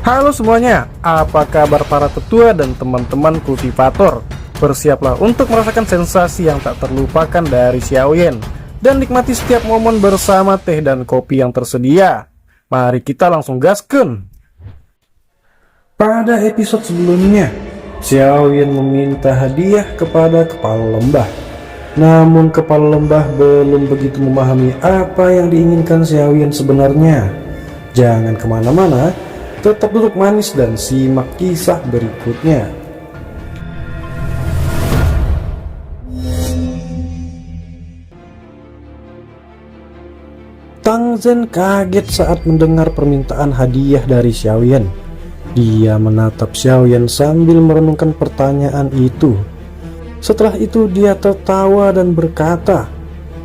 Halo semuanya, apa kabar para tetua dan teman-teman kultivator? Bersiaplah untuk merasakan sensasi yang tak terlupakan dari Xiaoyan dan nikmati setiap momen bersama teh dan kopi yang tersedia. Mari kita langsung gasken. Pada episode sebelumnya, Xiaoyan meminta hadiah kepada kepala lembah. Namun kepala lembah belum begitu memahami apa yang diinginkan Xiaoyan sebenarnya. Jangan kemana-mana, tetap duduk manis dan simak kisah berikutnya. Tang Zhen kaget saat mendengar permintaan hadiah dari Xiaoyan. Dia menatap Xiaoyan sambil merenungkan pertanyaan itu. Setelah itu dia tertawa dan berkata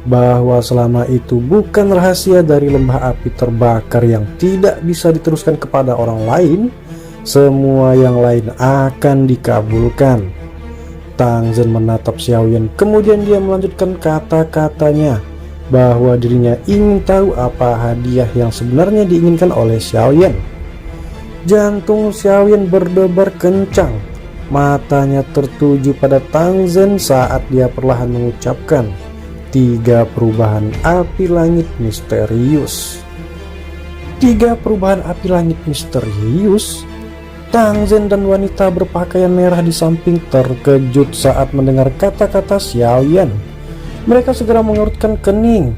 bahwa selama itu bukan rahasia dari lembah api terbakar yang tidak bisa diteruskan kepada orang lain. Semua yang lain akan dikabulkan. Tang Zhen menatap Xiaoyan, kemudian dia melanjutkan kata-katanya bahwa dirinya ingin tahu apa hadiah yang sebenarnya diinginkan oleh Xiaoyan. Jantung Xiaoyan berdebar kencang. Matanya tertuju pada Tang Zhen saat dia perlahan mengucapkan 3 perubahan api langit misterius. 3 perubahan api langit misterius? Tang Zhen dan wanita berpakaian merah di samping terkejut saat mendengar kata-kata Xiaoyan. Mereka segera mengerutkan kening.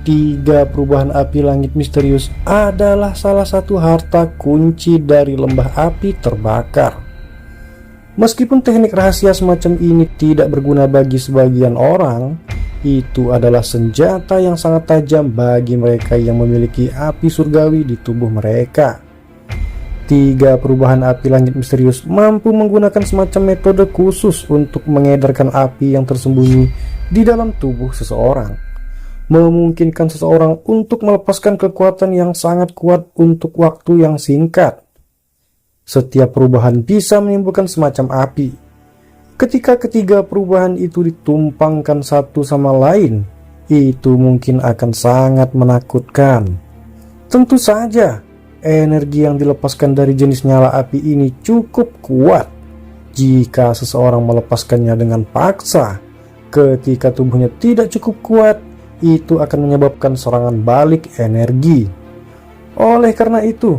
3 perubahan api langit misterius adalah salah satu harta kunci dari lembah api terbakar. Meskipun teknik rahasia semacam ini tidak berguna bagi sebagian orang, itu adalah senjata yang sangat tajam bagi mereka yang memiliki api surgawi di tubuh mereka. 3 perubahan api langit misterius mampu menggunakan semacam metode khusus untuk mengedarkan api yang tersembunyi di dalam tubuh seseorang, memungkinkan seseorang untuk melepaskan kekuatan yang sangat kuat untuk waktu yang singkat. Setiap perubahan bisa menimbulkan semacam api. Ketika ketiga perubahan itu ditumpangkan satu sama lain, itu mungkin akan sangat menakutkan. Tentu saja, energi yang dilepaskan dari jenis nyala api ini cukup kuat. Jika seseorang melepaskannya dengan paksa, ketika tubuhnya tidak cukup kuat, itu akan menyebabkan serangan balik energi. Oleh karena itu,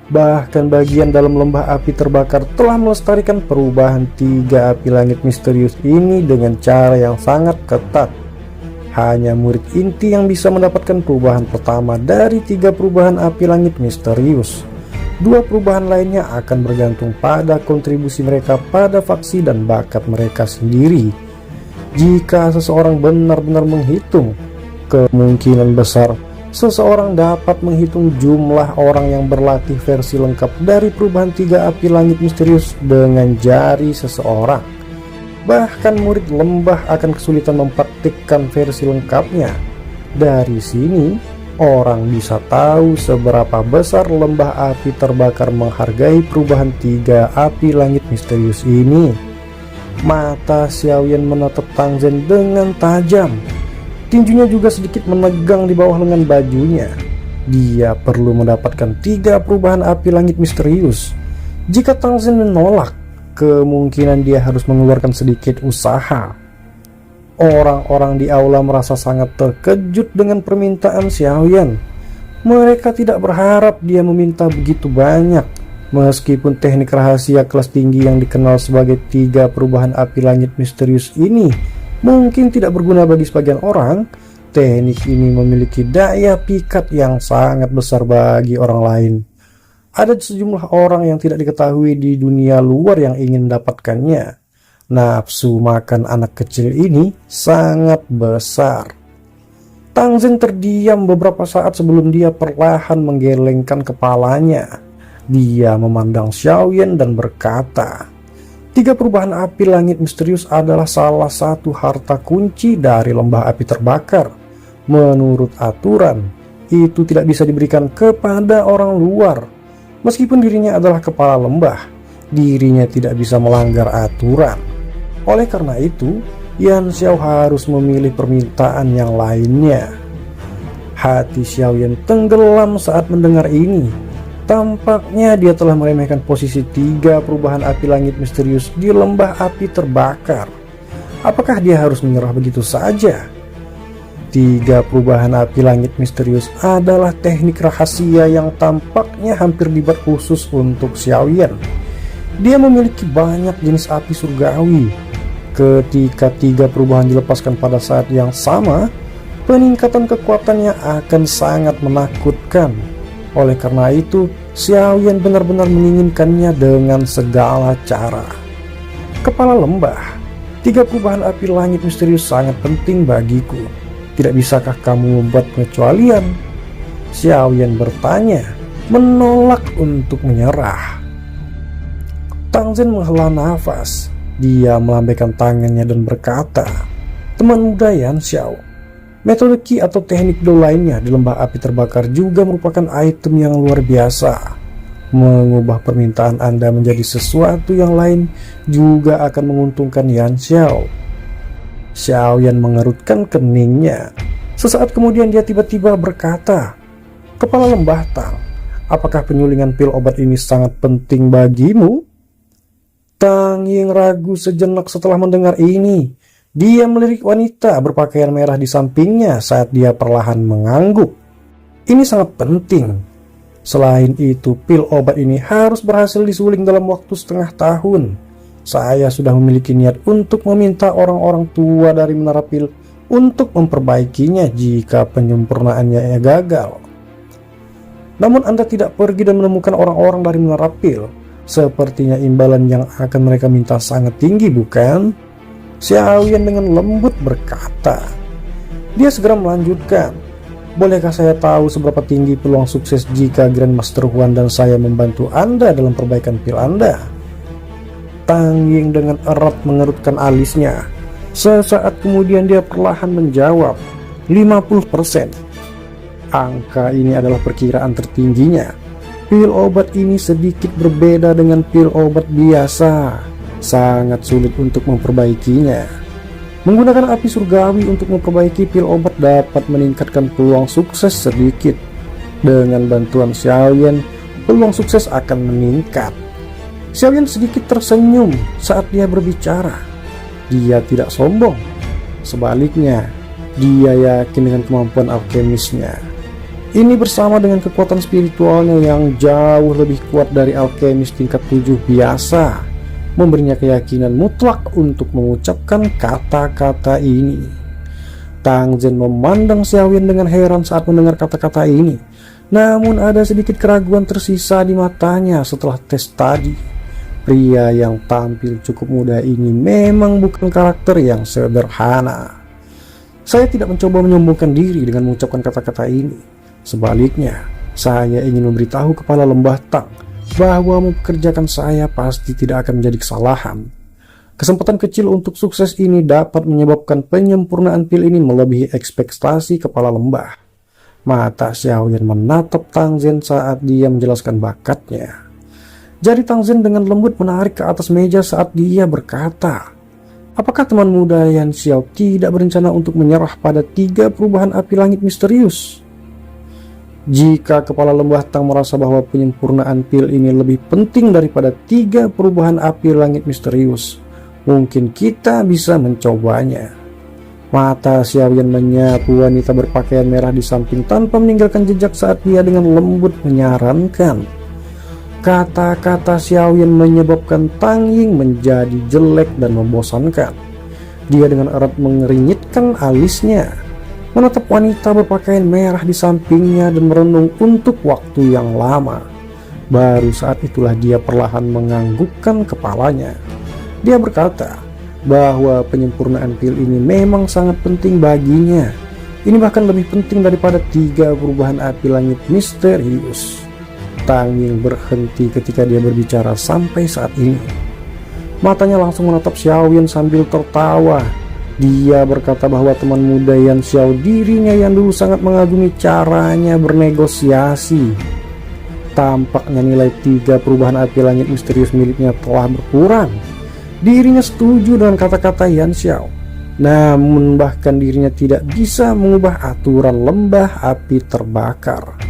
bahkan bagian dalam lembah api terbakar telah melestarikan perubahan 3 api langit misterius ini dengan cara yang sangat ketat. Hanya murid inti yang bisa mendapatkan perubahan pertama dari 3 perubahan api langit misterius. 2 perubahan lainnya akan bergantung pada kontribusi mereka pada faksi dan bakat mereka sendiri. Jika seseorang benar-benar menghitung, kemungkinan besar seseorang dapat menghitung jumlah orang yang berlatih versi lengkap dari perubahan 3 api langit misterius dengan jari seseorang. Bahkan murid lembah akan kesulitan mempraktikkan versi lengkapnya. Dari sini, orang bisa tahu seberapa besar lembah api terbakar menghargai perubahan 3 api langit misterius ini. Mata Xiaoyan menatap Tang Zhen dengan tajam. Tinjunya juga sedikit menegang di bawah lengan bajunya. Dia perlu mendapatkan 3 perubahan api langit misterius. Jika Tang Zhen menolak, kemungkinan dia harus mengeluarkan sedikit usaha. Orang-orang di aula merasa sangat terkejut dengan permintaan Xiaoyan. Mereka tidak berharap dia meminta begitu banyak. Meskipun teknik rahasia kelas tinggi yang dikenal sebagai 3 perubahan api langit misterius ini mungkin tidak berguna bagi sebagian orang, teknik ini memiliki daya pikat yang sangat besar bagi orang lain. Ada sejumlah orang yang tidak diketahui di dunia luar yang ingin mendapatkannya. Nafsu makan anak kecil ini sangat besar. Tang Zhen terdiam beberapa saat sebelum dia perlahan menggelengkan kepalanya. Dia memandang Xiaoyan dan berkata, 3 perubahan api langit misterius adalah salah satu harta kunci dari lembah api terbakar. Menurut aturan, itu tidak bisa diberikan kepada orang luar. Meskipun dirinya adalah kepala lembah, dirinya tidak bisa melanggar aturan. Oleh karena itu, Yan Xiao harus memilih permintaan yang lainnya. Hati Xiaoyan tenggelam saat mendengar ini. Tampaknya dia telah meremehkan posisi 3 perubahan api langit misterius di lembah api terbakar. Apakah dia harus menyerah begitu saja? 3 perubahan api langit misterius adalah teknik rahasia yang tampaknya hampir dibuat khusus untuk Xiaoyan. Dia memiliki banyak jenis api surgawi. Ketika 3 perubahan dilepaskan pada saat yang sama, peningkatan kekuatannya akan sangat menakutkan. Oleh karena itu, Xiaoyan benar-benar menginginkannya dengan segala cara. Kepala lembah, 3 perubahan api langit misterius sangat penting bagiku. Tidak bisakah kamu membuat pengecualian? Xiaoyan bertanya, menolak untuk menyerah. Tang Zhen menghela nafas. Dia melambaikan tangannya dan berkata, teman muda Yan Xiao, metode Qi atau teknik Do lainnya di lembah api terbakar juga merupakan item yang luar biasa. Mengubah permintaan Anda menjadi sesuatu yang lain juga akan menguntungkan Yan Xiao. Xiaoyan mengerutkan keningnya. Sesaat kemudian dia tiba-tiba berkata, kepala lembah Tang, apakah penyulingan pil obat ini sangat penting bagimu? Tang Ying ragu sejenak setelah mendengar ini. Dia melirik wanita berpakaian merah di sampingnya saat dia perlahan mengangguk. Ini sangat penting. Selain itu, pil obat ini harus berhasil disuling dalam waktu setengah tahun. Saya sudah memiliki niat untuk meminta orang-orang tua dari Menara Pil untuk memperbaikinya jika penyempurnaannya gagal. Namun Anda tidak pergi dan menemukan orang-orang dari Menara Pil. Sepertinya imbalan yang akan mereka minta sangat tinggi, bukan? Xiaoyan dengan lembut berkata. Dia segera melanjutkan, bolehkah saya tahu seberapa tinggi peluang sukses jika Grandmaster Huan dan saya membantu Anda dalam perbaikan pil Anda? Tang Ying dengan erat mengerutkan alisnya. Sesaat kemudian dia perlahan menjawab, 50%. Angka ini adalah perkiraan tertingginya. Pil obat ini sedikit berbeda dengan pil obat biasa. Sangat sulit untuk memperbaikinya. Menggunakan api surgawi untuk memperbaiki pil obat dapat meningkatkan peluang sukses sedikit. Dengan bantuan Xiaoyan, peluang sukses akan meningkat. Xiaoyan sedikit tersenyum saat dia berbicara. Dia tidak sombong. Sebaliknya, dia yakin dengan kemampuan alkemisnya. Ini bersama dengan kekuatan spiritualnya yang jauh lebih kuat dari alkemis tingkat 7 biasa, memberinya keyakinan mutlak untuk mengucapkan kata-kata ini. Tang Zhen memandang Xiaoyan dengan heran saat mendengar kata-kata ini. Namun ada sedikit keraguan tersisa di matanya setelah tes tadi. Pria yang tampil cukup muda ini memang bukan karakter yang sederhana. Saya tidak mencoba menyombongkan diri dengan mengucapkan kata-kata ini. Sebaliknya, saya ingin memberitahu kepala lembah Tang bahwa mempekerjakan saya pasti tidak akan menjadi kesalahan. Kesempatan kecil untuk sukses ini dapat menyebabkan penyempurnaan pil ini melebihi ekspektasi kepala lembah. Mata Xiaoyan menatap Tang Zhen saat dia menjelaskan bakatnya. Jari Tang Zhen dengan lembut menarik ke atas meja saat dia berkata, apakah teman muda Yan Xiao tidak berencana untuk menyerah pada 3 perubahan api langit misterius? Jika kepala lembah Tang merasa bahwa penyempurnaan pil ini lebih penting daripada 3 perubahan api langit misterius, mungkin kita bisa mencobanya. Mata Xiaoyan menyapu wanita berpakaian merah di samping tanpa meninggalkan jejak saat dia dengan lembut menyarankan. Kata-kata Xiaoyan menyebabkan Tang Ying menjadi jelek dan membosankan. Dia dengan erat mengeringitkan alisnya, menatap wanita berpakaian merah di sampingnya dan merenung untuk waktu yang lama. Baru saat itulah dia perlahan menganggukkan kepalanya. Dia berkata bahwa penyempurnaan pil ini memang sangat penting baginya. Ini bahkan lebih penting daripada 3 perubahan api langit misterius. Tang Ying berhenti ketika dia berbicara sampai saat ini. Matanya langsung menatap Xiaoyan sambil tertawa. Dia berkata bahwa teman muda Yan Xiao dirinya yang dulu sangat mengagumi caranya bernegosiasi. Tampaknya nilai 3 perubahan api langit misterius miliknya telah berkurang. Dirinya setuju dengan kata-kata Yan Xiao. Namun bahkan dirinya tidak bisa mengubah aturan lembah api terbakar.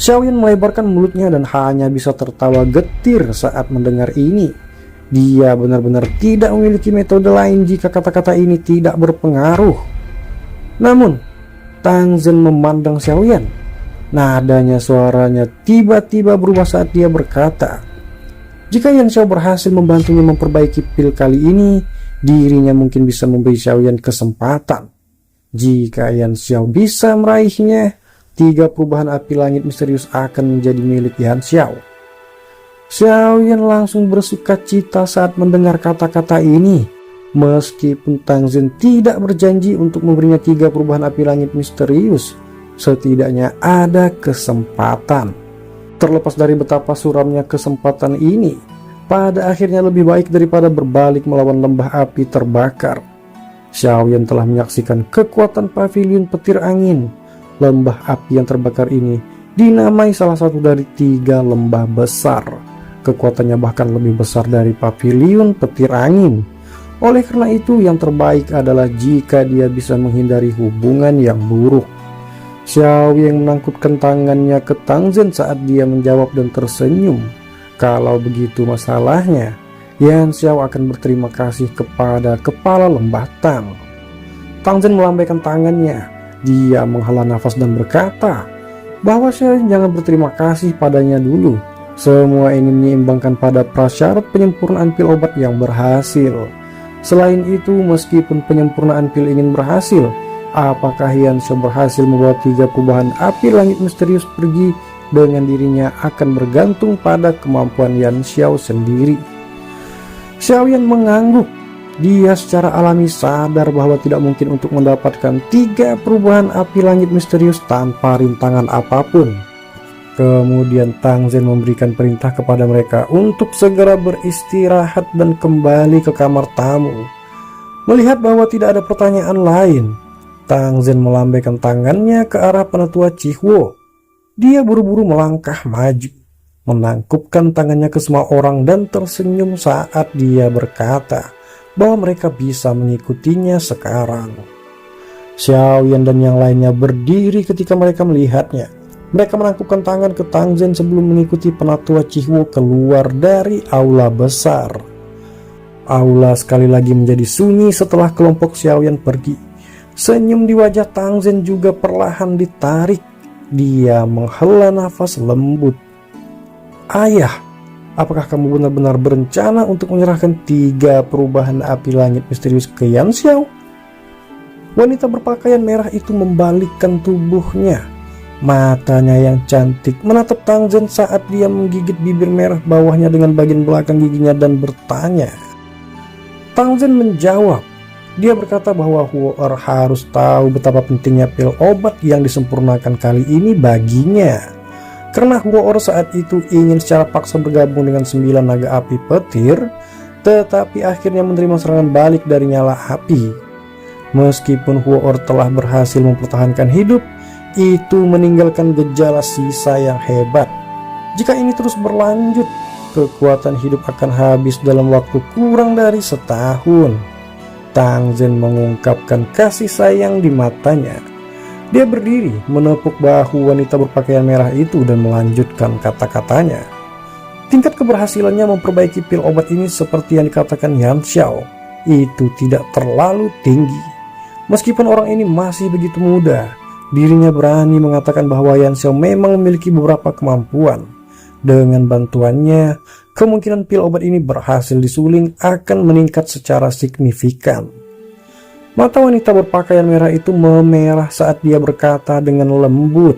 Xiaoyan melebarkan mulutnya dan hanya bisa tertawa getir saat mendengar ini. Dia benar-benar tidak memiliki metode lain jika kata-kata ini tidak berpengaruh. Namun, Tang Zhen memandang Xiaoyan. Nadanya suaranya tiba-tiba berubah saat dia berkata, jika Yan Xiao berhasil membantunya memperbaiki pil kali ini, dirinya mungkin bisa memberi Xiaoyan kesempatan. Jika Yan Xiao bisa meraihnya, 3 perubahan api langit misterius akan menjadi milik Yan Xiao. Xiaoyan langsung bersuka cita saat mendengar kata-kata ini. Meskipun Tang Zhen tidak berjanji untuk memberinya 3 perubahan api langit misterius, setidaknya ada kesempatan. Terlepas dari betapa suramnya kesempatan ini, pada akhirnya lebih baik daripada berbalik melawan lembah api terbakar. Xiaoyan telah menyaksikan kekuatan pavilion petir angin. Lembah api yang terbakar ini dinamai salah satu dari 3 lembah besar. Kekuatannya bahkan lebih besar dari pavilion petir angin. Oleh karena itu, yang terbaik adalah jika dia bisa menghindari hubungan yang buruk. Xiaoyan menangkupkan tangannya ke Tang Zhen saat dia menjawab dan tersenyum. Kalau begitu masalahnya, Yan Xiao akan berterima kasih kepada kepala lembah Tang. Tang Zhen melambaikan tangannya. Dia menghela nafas dan berkata bahwa Xiaoyan jangan berterima kasih padanya dulu. Semua ini menyeimbangkan pada prasyarat penyempurnaan pil obat yang berhasil. Selain itu, meskipun penyempurnaan pil ingin berhasil, apakah Yan Xiao berhasil membawa 3 perubahan api langit misterius pergi dengan dirinya akan bergantung pada kemampuan Yan Xiao sendiri. Xiaoyan mengangguk. Dia secara alami sadar bahwa tidak mungkin untuk mendapatkan 3 perubahan api langit misterius tanpa rintangan apapun. Kemudian Tang Zhen memberikan perintah kepada mereka untuk segera beristirahat dan kembali ke kamar tamu. Melihat bahwa tidak ada pertanyaan lain, Tang Zhen melambaikan tangannya ke arah penetua Chihuo. Dia buru-buru melangkah maju, menangkupkan tangannya ke semua orang dan tersenyum saat dia berkata bahwa mereka bisa mengikutinya sekarang. Xiaoyan dan yang lainnya berdiri ketika mereka melihatnya. Mereka menangkupkan tangan ke Tang Zhen sebelum mengikuti penatua Chihuo keluar dari aula besar. Aula sekali lagi menjadi sunyi setelah kelompok Xiaoyan pergi. Senyum di wajah Tang Zhen juga perlahan ditarik. Dia menghela nafas lembut. Ayah, apakah kamu benar-benar berencana untuk menyerahkan 3 perubahan api langit misterius ke Yan Xiao? Wanita berpakaian merah itu membalikkan tubuhnya. Matanya yang cantik menatap Tang Zhen saat dia menggigit bibir merah bawahnya dengan bagian belakang giginya dan bertanya. Tang Zhen menjawab. Dia berkata bahwa Huo-Er harus tahu betapa pentingnya pil obat yang disempurnakan kali ini baginya. Karena Huo-Er saat itu ingin secara paksa bergabung dengan 9 naga api petir, tetapi akhirnya menerima serangan balik dari nyala api. Meskipun Huo-Er telah berhasil mempertahankan hidup, itu meninggalkan gejala sisa yang hebat. Jika ini terus berlanjut, kekuatan hidup akan habis dalam waktu kurang dari setahun. Tang Zhen mengungkapkan kasih sayang di matanya. Dia berdiri menepuk bahu wanita berpakaian merah itu dan melanjutkan kata-katanya. Tingkat keberhasilannya memperbaiki pil obat ini seperti yang dikatakan Yan Xiao, itu tidak terlalu tinggi. Meskipun orang ini masih begitu muda, dirinya berani mengatakan bahwa Yan Xiao memang memiliki beberapa kemampuan. Dengan bantuannya, kemungkinan pil obat ini berhasil disuling akan meningkat secara signifikan. Mata wanita berpakaian merah itu memerah saat dia berkata dengan lembut.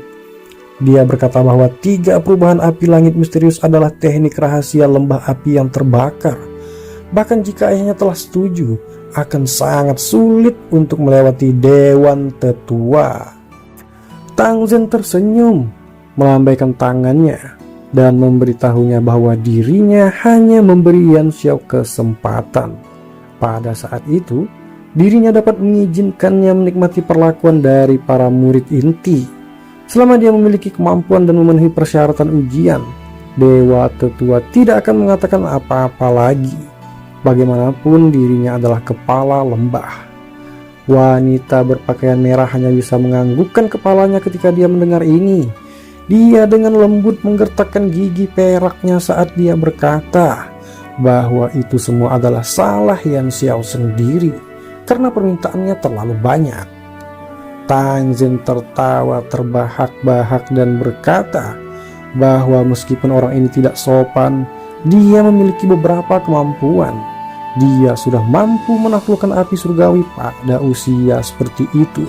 Dia berkata bahwa 3 perubahan api langit misterius adalah teknik rahasia lembah api yang terbakar. Bahkan jika ayahnya telah setuju, akan sangat sulit untuk melewati Dewan Tetua. Tang Zhen tersenyum, melambaikan tangannya, dan memberitahunya bahwa dirinya hanya memberi Yan Xiao kesempatan. Pada saat itu, dirinya dapat mengizinkannya menikmati perlakuan dari para murid inti. Selama dia memiliki kemampuan dan memenuhi persyaratan ujian, Dewa Tetua tidak akan mengatakan apa-apa lagi. Bagaimanapun dirinya adalah kepala lembah. Wanita berpakaian merah hanya bisa menganggukkan kepalanya ketika dia mendengar ini. Dia dengan lembut menggertakkan gigi peraknya saat dia berkata bahwa itu semua adalah salah Yan Xiao sendiri karena permintaannya terlalu banyak. Tang Zhen tertawa terbahak-bahak dan berkata bahwa meskipun orang ini tidak sopan, dia memiliki beberapa kemampuan. Dia sudah mampu menaklukkan api surgawi pada usia seperti itu.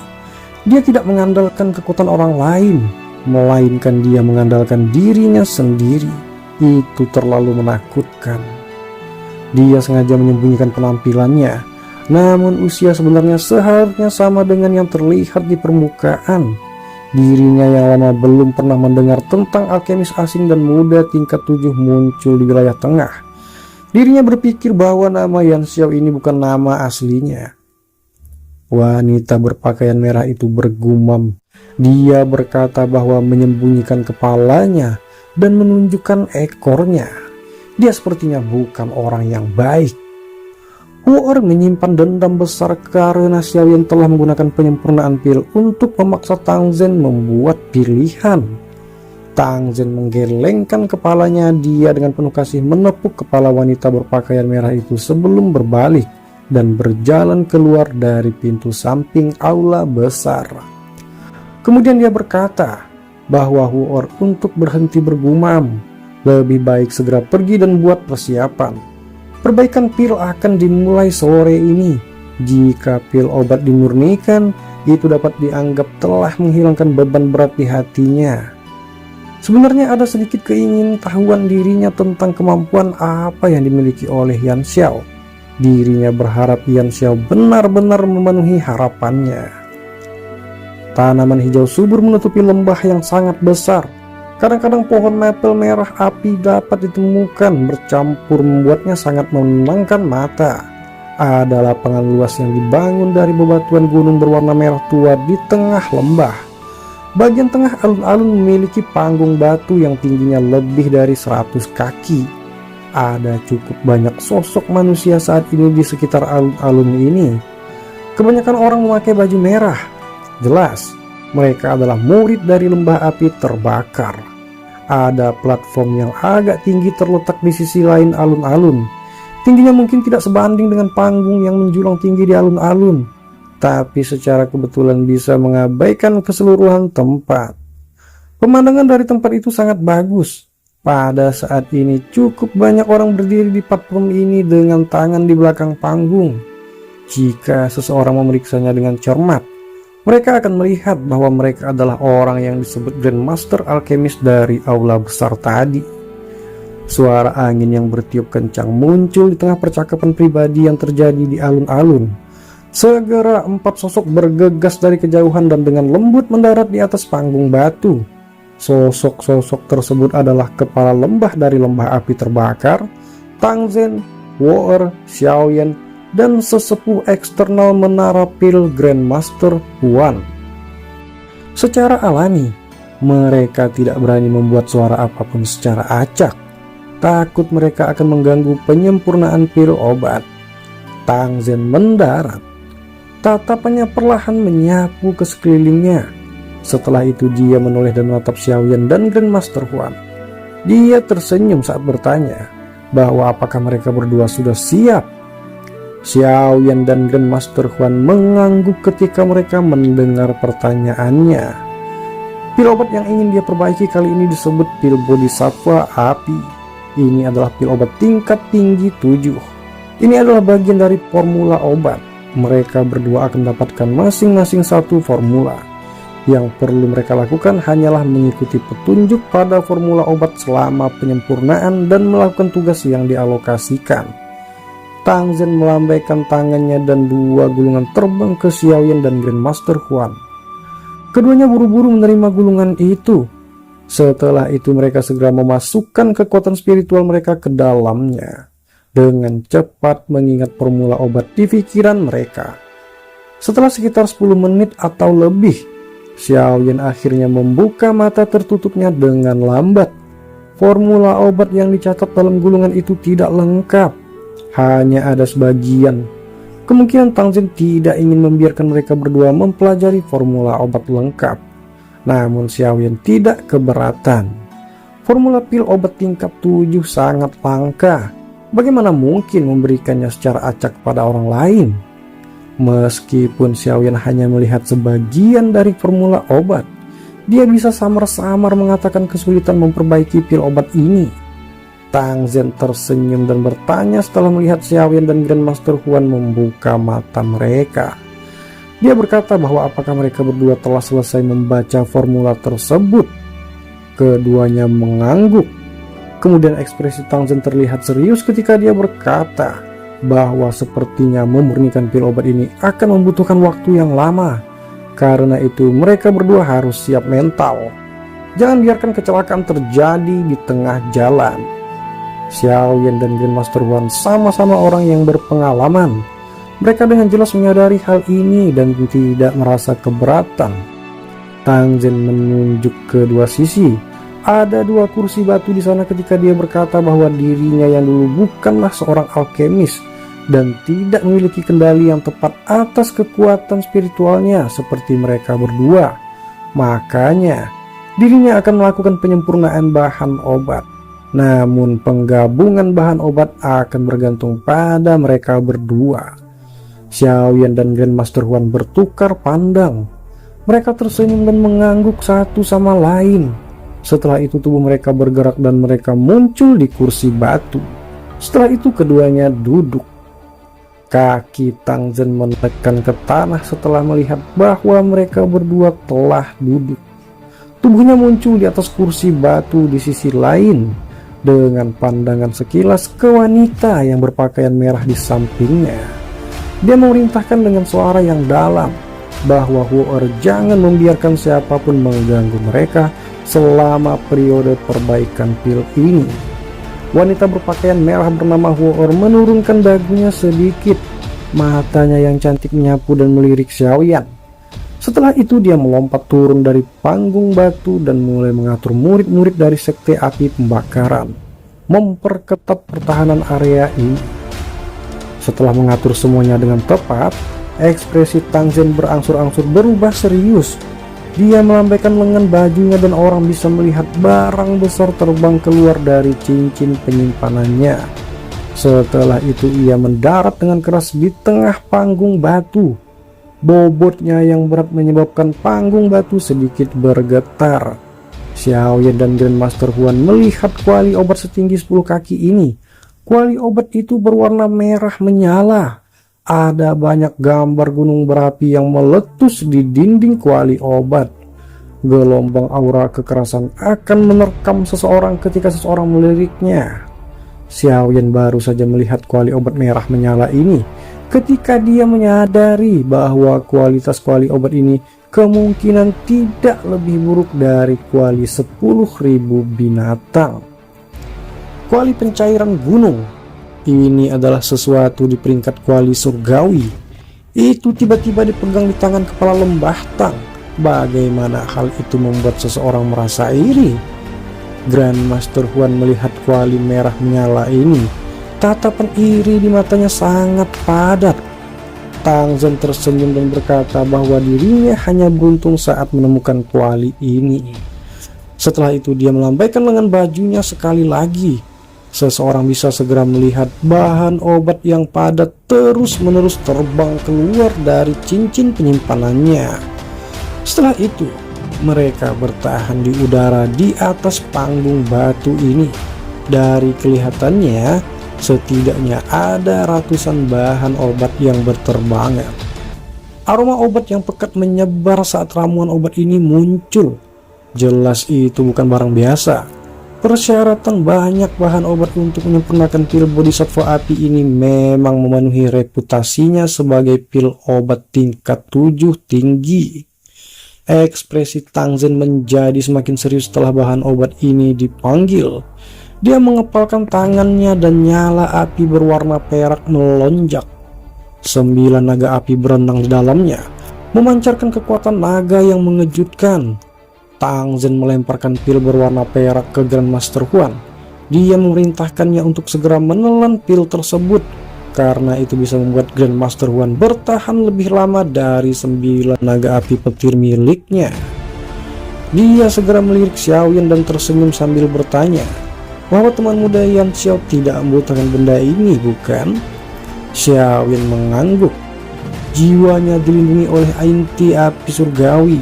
Dia tidak mengandalkan kekuatan orang lain, melainkan dia mengandalkan dirinya sendiri. Itu terlalu menakutkan. Dia sengaja menyembunyikan penampilannya, namun usia sebenarnya seharusnya sama dengan yang terlihat di permukaan. Dirinya yang lama belum pernah mendengar tentang alkemis asing dan muda tingkat 7 muncul di wilayah tengah. Dirinya berpikir bahwa nama Yan Xiao ini bukan nama aslinya. Wanita berpakaian merah itu bergumam. Dia berkata bahwa menyembunyikan kepalanya dan menunjukkan ekornya. Dia sepertinya bukan orang yang baik. Huor menyimpan dendam besar karena Xiaoyan telah menggunakan penyempurnaan pil untuk memaksa Tang Zhen membuat pilihan. Tang Zhen menggelengkan kepalanya. Dia dengan penuh kasih menepuk kepala wanita berpakaian merah itu sebelum berbalik dan berjalan keluar dari pintu samping aula besar. Kemudian dia berkata bahwa Huor untuk berhenti bergumam. Lebih baik segera pergi dan buat persiapan. Perbaikan pil akan dimulai sore ini. Jika pil obat dimurnikan, itu dapat dianggap telah menghilangkan beban berat di hatinya. Sebenarnya ada sedikit keingintahuan dirinya tentang kemampuan apa yang dimiliki oleh Yan Xiao. Dirinya berharap Yan Xiao benar-benar memenuhi harapannya. Tanaman hijau subur menutupi lembah yang sangat besar. Kadang-kadang pohon maple merah api dapat ditemukan bercampur membuatnya sangat menenangkan mata. Ada lapangan luas yang dibangun dari bebatuan gunung berwarna merah tua di tengah lembah. Bagian tengah alun-alun memiliki panggung batu yang tingginya lebih dari 100 kaki. Ada cukup banyak sosok manusia saat ini di sekitar alun-alun ini. Kebanyakan orang memakai baju merah. Jelas, mereka adalah murid dari lembah api terbakar. Ada platform yang agak tinggi terletak di sisi lain alun-alun. Tingginya mungkin tidak sebanding dengan panggung yang menjulang tinggi di alun-alun, tapi secara kebetulan bisa mengabaikan keseluruhan tempat. Pemandangan dari tempat itu sangat bagus. Pada saat ini cukup banyak orang berdiri di platform ini dengan tangan di belakang panggung. Jika seseorang memeriksanya dengan cermat, mereka akan melihat bahwa mereka adalah orang yang disebut Grandmaster Alkemis dari aula besar tadi. Suara angin yang bertiup kencang muncul di tengah percakapan pribadi yang terjadi di alun-alun. Segera 4 sosok bergegas dari kejauhan dan dengan lembut mendarat di atas panggung batu. Sosok-sosok tersebut adalah kepala lembah dari lembah api terbakar, Tang Zhen, Huor, Xiaoyan, dan sesepuh eksternal menara pil Grandmaster Huan. Secara alami, mereka tidak berani membuat suara apapun secara acak. Takut mereka akan mengganggu penyempurnaan pil obat. Tang Zhen mendarat. Tatapannya perlahan menyapu ke sekelilingnya. Setelah itu dia menoleh dan menatap Xiaoyan dan Grandmaster Huan. Dia tersenyum saat bertanya bahwa apakah mereka berdua sudah siap. Xiaoyan dan Grandmaster Huan mengangguk ketika mereka mendengar pertanyaannya. Pil obat yang ingin dia perbaiki kali ini disebut pil Bodhisattva Api. Ini adalah pil obat tingkat tinggi 7. Ini adalah bagian dari formula obat. Mereka berdua akan mendapatkan masing-masing satu formula. Yang perlu mereka lakukan hanyalah mengikuti petunjuk pada formula obat selama penyempurnaan dan melakukan tugas yang dialokasikan. Tang Zhen melambaikan tangannya dan 2 gulungan terbang ke Xiaoyan dan Grandmaster Huan. Keduanya buru-buru menerima gulungan itu. Setelah itu mereka segera memasukkan kekuatan spiritual mereka ke dalamnya. Dengan cepat mengingat formula obat di pikiran mereka. Setelah sekitar 10 menit atau lebih, Xiaoyan akhirnya membuka mata tertutupnya dengan lambat. Formula obat yang dicatat dalam gulungan itu tidak lengkap. Hanya ada sebagian. Kemungkinan Tang Zhen tidak ingin membiarkan mereka berdua mempelajari formula obat lengkap. Namun Xiaoyan tidak keberatan. Formula pil obat tingkat 7 sangat langka. Bagaimana mungkin memberikannya secara acak pada orang lain? Meskipun Xiaoyan hanya melihat sebagian dari formula obat, dia bisa samar-samar mengatakan kesulitan memperbaiki pil obat ini. Tang Zhen tersenyum dan bertanya setelah melihat Xiaoyan dan Grandmaster Huan membuka mata mereka. Dia berkata bahwa apakah mereka berdua telah selesai membaca formula tersebut. Keduanya mengangguk. Kemudian ekspresi Tang Zhen terlihat serius ketika dia berkata bahwa sepertinya memurnikan pil obat ini akan membutuhkan waktu yang lama. Karena itu mereka berdua harus siap mental. Jangan biarkan kecelakaan terjadi di tengah jalan. Xiaoyan dan Grandmaster Huan sama-sama orang yang berpengalaman. Mereka dengan jelas menyadari hal ini dan tidak merasa keberatan. Tang Zhen menunjuk ke dua sisi. Ada 2 kursi batu di sana ketika dia berkata bahwa dirinya yang dulu bukanlah seorang alkemis dan tidak memiliki kendali yang tepat atas kekuatan spiritualnya seperti mereka berdua. Makanya dirinya akan melakukan penyempurnaan bahan obat. Namun penggabungan bahan obat akan bergantung pada mereka berdua. Xiaoyan dan Grandmaster Huan bertukar pandang. Mereka tersenyum dan mengangguk satu sama lain. Setelah itu tubuh mereka bergerak dan mereka muncul di kursi batu. Setelah itu keduanya duduk. Kaki Tang Zhen menekan ke tanah setelah melihat bahwa mereka berdua telah duduk. Tubuhnya muncul di atas kursi batu di sisi lain dengan pandangan sekilas ke wanita yang berpakaian merah di sampingnya. Dia memerintahkan dengan suara yang dalam bahwa Huor jangan membiarkan siapapun mengganggu mereka selama periode perbaikan pil ini. Wanita berpakaian merah bernama Huor menurunkan dagunya sedikit. Matanya yang cantik menyapu dan melirik Xiaoyan. Setelah itu dia melompat turun dari panggung batu dan mulai mengatur murid-murid dari sekte api pembakaran memperketat pertahanan area ini. Setelah mengatur semuanya dengan tepat, ekspresi Tang Zhen berangsur-angsur berubah serius. Dia melambaikan lengan bajunya dan orang bisa melihat barang besar terbang keluar dari cincin penyimpanannya. Setelah itu ia mendarat dengan keras di tengah panggung batu. Bobotnya yang berat menyebabkan panggung batu sedikit bergetar. Xiaoyan dan Grandmaster Huan melihat kuali obat setinggi 10 kaki ini. Kuali obat itu berwarna merah menyala. Ada banyak gambar gunung berapi yang meletus di dinding kuali obat. Gelombang aura kekerasan akan menerkam seseorang ketika seseorang meliriknya. Xiaoyan baru saja melihat kuali obat merah menyala ini ketika dia menyadari bahwa kualitas kuali obat ini kemungkinan tidak lebih buruk dari kuali 10.000 binatang. Kuali pencairan gunung. Ini adalah sesuatu di peringkat kuali surgawi. Itu tiba-tiba dipegang di tangan kepala lembah Tang. Bagaimana hal itu membuat seseorang merasa iri? Grandmaster Huan melihat kuali merah menyala ini. Tatapan iri di matanya sangat padat. Tang Zhen tersenyum dan berkata bahwa dirinya hanya beruntung saat menemukan kuali ini. Setelah itu dia melambaikan lengan bajunya sekali lagi. Seseorang bisa segera melihat bahan obat yang padat terus-menerus terbang keluar dari cincin penyimpanannya. Setelah itu, mereka bertahan di udara di atas panggung batu ini. Dari kelihatannya, setidaknya ada ratusan bahan obat yang berterbangan. Aroma obat yang pekat menyebar saat ramuan obat ini muncul. Jelas itu bukan barang biasa. Persyaratan banyak bahan obat untuk menyempurnakan pil bodhisattva api ini memang memenuhi reputasinya sebagai pil obat tingkat 7 tinggi. Ekspresi Tang Zhen menjadi semakin serius setelah bahan obat ini dipanggil. Dia mengepalkan tangannya dan nyala api berwarna perak melonjak. 9 naga api berenang di dalamnya, memancarkan kekuatan naga yang mengejutkan. Tang Zhen melemparkan pil berwarna perak ke Grandmaster Huan. Dia memerintahkannya untuk segera menelan pil tersebut, karena itu bisa membuat Grandmaster Huan bertahan lebih lama dari 9 naga api petir miliknya. Dia segera melirik Xiaoyan dan tersenyum sambil bertanya bahwa teman muda Yan Xiao tidak membutuhkan benda ini, bukan? Xiaoyan mengangguk. Jiwanya dilindungi oleh inti api surgawi.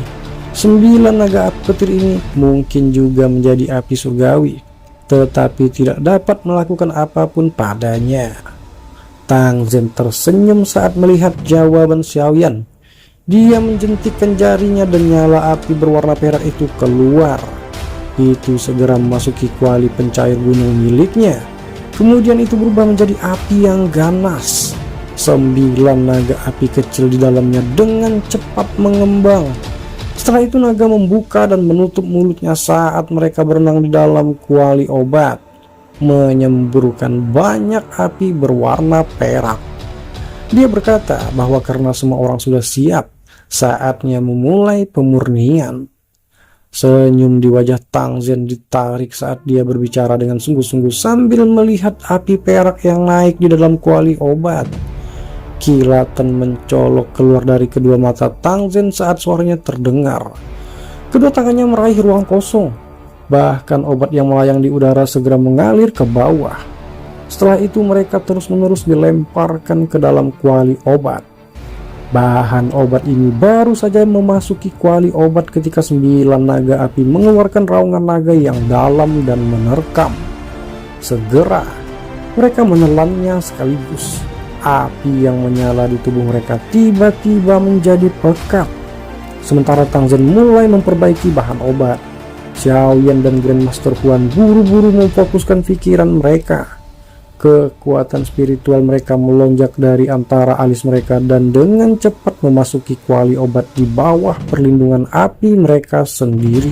9 naga api petir ini mungkin juga menjadi api surgawi, tetapi tidak dapat melakukan apapun padanya. Tang Zhen tersenyum saat melihat jawaban Xiaoyan. Dia menjentikkan jarinya dan nyala api berwarna perak itu keluar. Itu segera memasuki kuali pencair gunung miliknya. Kemudian itu berubah menjadi api yang ganas. 9 naga api kecil di dalamnya dengan cepat mengembang. Setelah itu naga membuka dan menutup mulutnya saat mereka berenang di dalam kuali obat, menyemburkan banyak api berwarna perak. Dia berkata bahwa karena semua orang sudah siap, saatnya memulai pemurnian. Senyum di wajah Tang Zhen ditarik saat dia berbicara dengan sungguh-sungguh sambil melihat api perak yang naik di dalam kuali obat. Kilatan mencolok keluar dari kedua mata Tang Zhen saat suaranya terdengar. Kedua tangannya meraih ruang kosong. Bahkan obat yang melayang di udara segera mengalir ke bawah. Setelah itu mereka terus-menerus dilemparkan ke dalam kuali obat. Bahan obat ini baru saja memasuki kuali obat ketika 9 naga api mengeluarkan raungan naga yang dalam dan menerkam. Segera mereka menelannya sekaligus. Api yang menyala di tubuh mereka tiba-tiba menjadi pekat. Sementara Tang Zhen mulai memperbaiki bahan obat, Xiaoyan dan Grandmaster Huan buru-buru memfokuskan pikiran mereka. Kekuatan spiritual mereka melonjak dari antara alis mereka dan dengan cepat memasuki kuali obat di bawah perlindungan api mereka sendiri.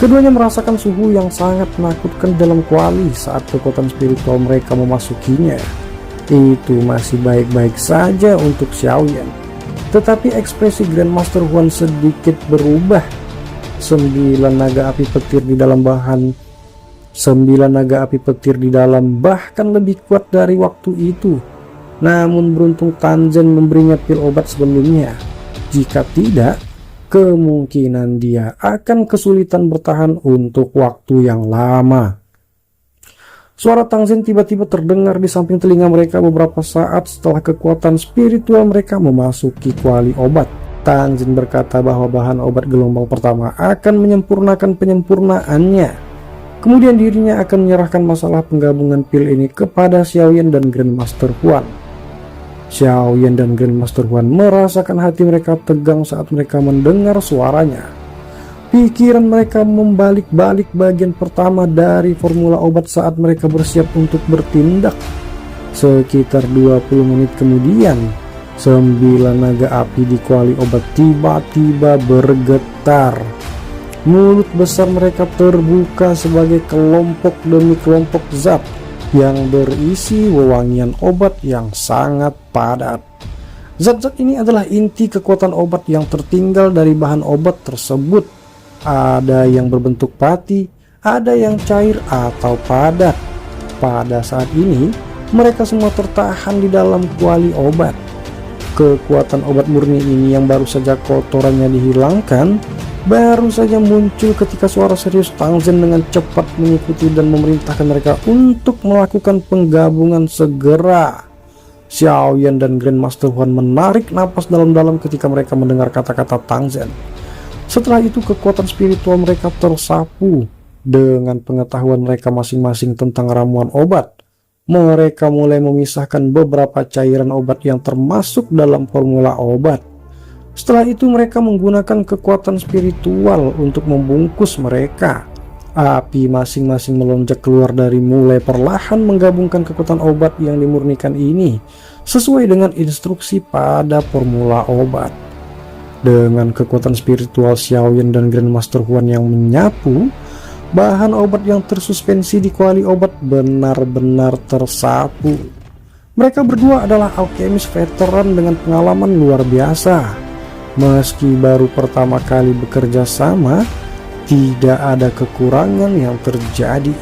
Keduanya merasakan suhu yang sangat menakutkan dalam kuali saat kekuatan spiritual mereka memasukinya. Itu masih baik-baik saja untuk Xiaoyan, tetapi ekspresi Grandmaster Huan sedikit berubah. 9 naga api petir di dalam bahkan lebih kuat dari waktu itu. Namun beruntung Tang Zhen memberinya pil obat sebelumnya. Jika tidak, kemungkinan dia akan kesulitan bertahan untuk waktu yang lama. Suara Tang Zhen tiba-tiba terdengar di samping telinga mereka beberapa saat setelah kekuatan spiritual mereka memasuki kuali obat. Tang Zhen berkata bahwa bahan obat gelombang pertama akan menyempurnakan penyempurnaannya. Kemudian dirinya akan menyerahkan masalah penggabungan pil ini kepada Xiaoyan dan Grandmaster Huan. Xiaoyan dan Grandmaster Huan merasakan hati mereka tegang saat mereka mendengar suaranya. Pikiran mereka membalik-balik bagian pertama dari formula obat saat mereka bersiap untuk bertindak. Sekitar 20 menit kemudian, 9 naga api di kuali obat tiba-tiba bergetar. Mulut besar mereka terbuka sebagai kelompok demi kelompok zat yang berisi wewangian obat yang sangat padat. Zat-zat ini adalah inti kekuatan obat yang tertinggal dari bahan obat tersebut. Ada yang berbentuk pati, ada yang cair atau padat. Pada saat ini, mereka semua tertahan di dalam kuali obat. Kekuatan obat murni ini yang baru saja kotorannya dihilangkan, baru saja muncul ketika suara serius Tang Zhen dengan cepat mengikuti dan memerintahkan mereka untuk melakukan penggabungan segera. Xiaoyan dan Grandmaster Huan menarik napas dalam-dalam ketika mereka mendengar kata-kata Tang Zhen. Setelah itu kekuatan spiritual mereka tersapu. Dengan pengetahuan mereka masing-masing tentang ramuan obat, mereka mulai memisahkan beberapa cairan obat yang termasuk dalam formula obat. Setelah itu mereka menggunakan kekuatan spiritual untuk membungkus mereka. Api masing-masing melonjak keluar dari mulai perlahan menggabungkan kekuatan obat yang dimurnikan ini sesuai dengan instruksi pada formula obat. Dengan kekuatan spiritual Xiaoyan dan Grandmaster Huan yang menyapu, bahan obat yang tersuspensi di kuali obat benar-benar tersapu. Mereka berdua adalah alkemis veteran dengan pengalaman luar biasa. Meski baru pertama kali bekerja sama, tidak ada kekurangan yang terjadi.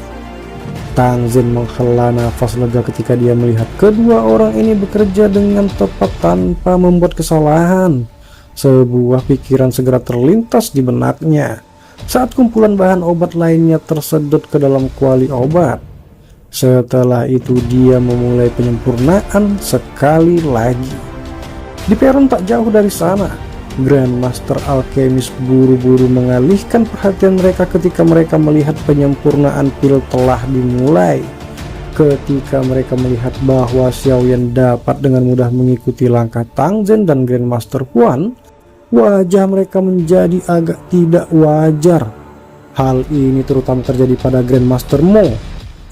Tang Zhen menghela nafas lega ketika dia melihat kedua orang ini bekerja dengan tepat tanpa membuat kesalahan. Sebuah pikiran segera terlintas di benaknya saat kumpulan bahan obat lainnya tersedot ke dalam kuali obat. Setelah itu dia memulai penyempurnaan sekali lagi. Di peron tak jauh dari sana, Grandmaster Alchemist buru-buru mengalihkan perhatian mereka ketika mereka melihat penyempurnaan pil telah dimulai. Ketika mereka melihat bahwa Xiaoyan dapat dengan mudah mengikuti langkah Tang Zhen dan Grandmaster Huan, wajah mereka menjadi agak tidak wajar. Hal ini terutama terjadi pada Grandmaster Mo.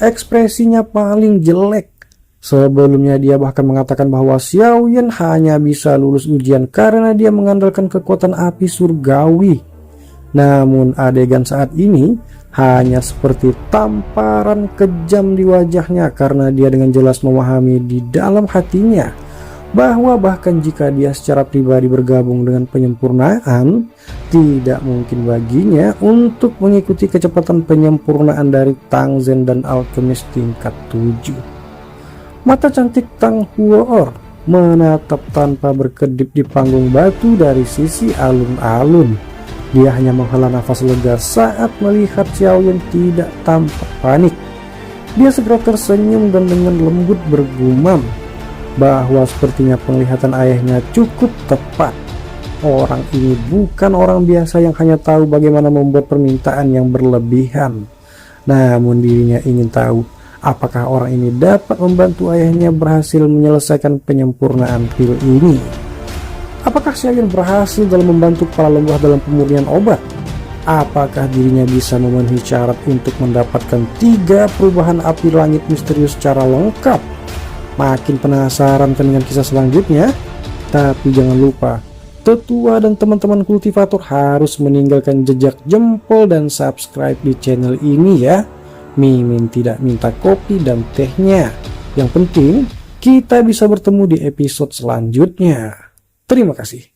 Ekspresinya paling jelek. Sebelumnya dia bahkan mengatakan bahwa Xiaoyan hanya bisa lulus ujian karena dia mengandalkan kekuatan api surgawi. Namun adegan saat ini hanya seperti tamparan kejam di wajahnya karena dia dengan jelas memahami di dalam hatinya bahwa bahkan jika dia secara pribadi bergabung dengan penyempurnaan, tidak mungkin baginya untuk mengikuti kecepatan penyempurnaan dari Tang Zhen dan Alchemist tingkat 7. Mata cantik Tang Huo'er menatap tanpa berkedip di panggung batu dari sisi alun-alun. Dia hanya menghela nafas lega saat melihat Xiaoyan tidak tampak panik. Dia segera tersenyum dan dengan lembut bergumam bahwa sepertinya penglihatan ayahnya cukup tepat. Orang ini bukan orang biasa yang hanya tahu bagaimana membuat permintaan yang berlebihan. Namun dirinya ingin tahu apakah orang ini dapat membantu ayahnya berhasil menyelesaikan penyempurnaan pil ini. Apakah Xiaoyan berhasil dalam membantu kepala lembah dalam pemurnian obat? Apakah dirinya bisa memenuhi syarat untuk mendapatkan 3 perubahan api langit misterius secara lengkap? Makin penasaran kan dengan kisah selanjutnya? Tapi jangan lupa, tetua dan teman-teman kultivator harus meninggalkan jejak jempol dan subscribe di channel ini ya. Mimin tidak minta kopi dan tehnya. Yang penting kita bisa bertemu di episode selanjutnya. Terima kasih.